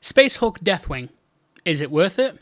Space Hulk Deathwing. Is it worth it?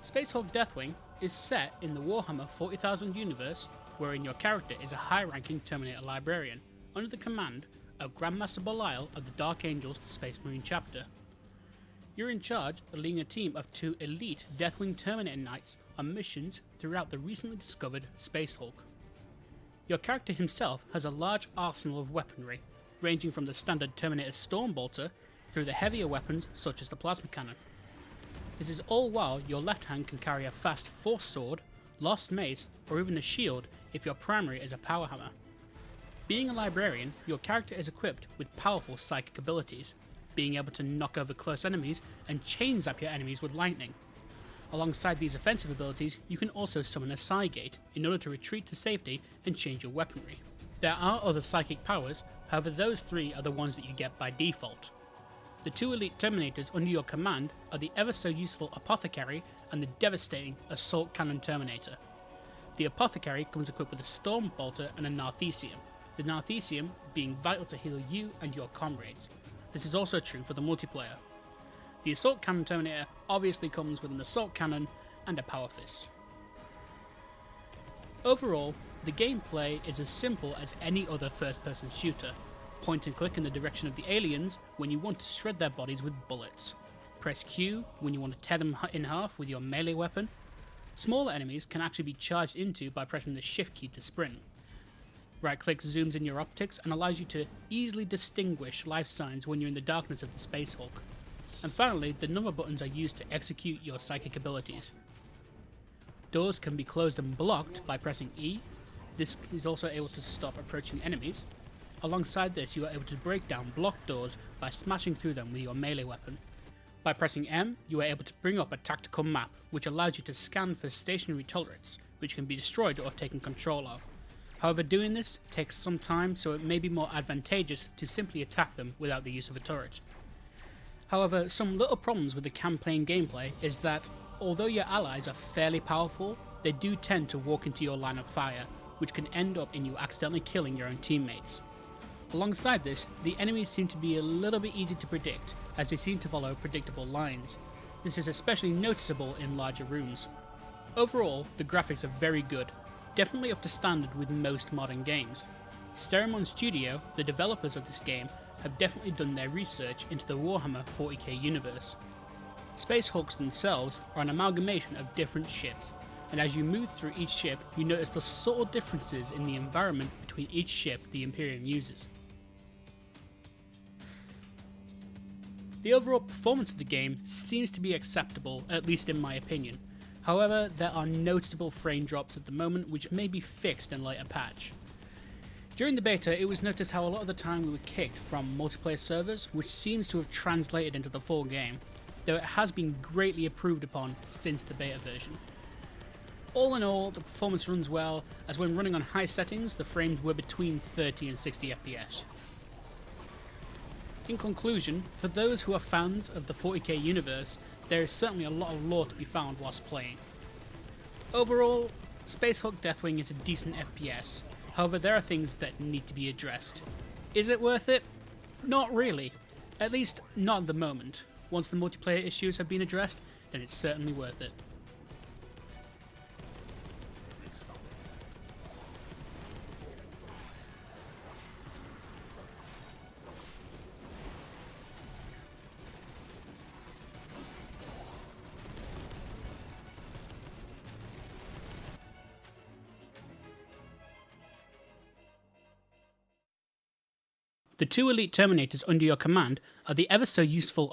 Space Hulk Deathwing is set in the Warhammer 40,000 universe, wherein your character is a high-ranking Terminator librarian under the command of Grandmaster Belial of the Dark Angels Space Marine chapter. You're in charge of leading a team of 2 elite Deathwing Terminator Knights on missions throughout the recently discovered Space Hulk. Your character himself has a large arsenal of weaponry, ranging from the standard Terminator Stormbolter through the heavier weapons such as the plasma cannon. This is all while your left hand can carry a fast Force Sword, Lost Mace, or even a shield if your primary is a Power Hammer. Being a librarian, your character is equipped with powerful psychic abilities, being able to knock over close enemies and chain zap your enemies with lightning. Alongside these offensive abilities, you can also summon a Psygate in order to retreat to safety and change your weaponry. There are other psychic powers, however those 3 are the ones that you get by default. The 2 elite Terminators under your command are the ever so useful Apothecary and the devastating Assault Cannon Terminator. The Apothecary comes equipped with a Stormbolter and a Narthecium, the Narthecium being vital to heal you and your comrades. This is also true for the multiplayer. The Assault Cannon Terminator obviously comes with an Assault Cannon and a Power Fist. Overall, the gameplay is as simple as any other first-person shooter. Point and click in the direction of the aliens when you want to shred their bodies with bullets. Press Q when you want to tear them in half with your melee weapon. Smaller enemies can actually be charged into by pressing the shift key to sprint. Right click zooms in your optics and allows you to easily distinguish life signs when you're in the darkness of the Space Hulk. And finally, the number buttons are used to execute your psychic abilities. Doors can be closed and blocked by pressing E. This is also able to stop approaching enemies. Alongside this, you are able to break down blocked doors by smashing through them with your melee weapon. By pressing M, you are able to bring up a tactical map, which allows you to scan for stationary turrets, which can be destroyed or taken control of. However, doing this takes some time, so it may be more advantageous to simply attack them without the use of a turret. However, some little problems with the campaign gameplay is that, although your allies are fairly powerful, they do tend to walk into your line of fire, which can end up in you accidentally killing your own teammates. Alongside this, the enemies seem to be a little bit easy to predict, as they seem to follow predictable lines. This is especially noticeable in larger rooms. Overall, the graphics are very good, definitely up to standard with most modern games. Sterimon Studio, the developers of this game, have definitely done their research into the Warhammer 40k universe. Space Hulks themselves are an amalgamation of different ships, and as you move through each ship, you notice the subtle differences in the environment between each ship the Imperium uses. The overall performance of the game seems to be acceptable, at least in my opinion. However, there are noticeable frame drops at the moment which may be fixed in a later patch. During the beta, it was noticed how a lot of the time we were kicked from multiplayer servers, which seems to have translated into the full game, though it has been greatly improved upon since the beta version. All in all, the performance runs well, as when running on high settings, the frames were between 30 and 60 FPS. In conclusion, for those who are fans of the 40k universe, there is certainly a lot of lore to be found whilst playing. Overall, Space Hulk Deathwing is a decent FPS, however there are things that need to be addressed. Is it worth it? Not really. At least not at the moment. Once the multiplayer issues have been addressed, then it's certainly worth it. The 2 elite Terminators under your command are the ever so useful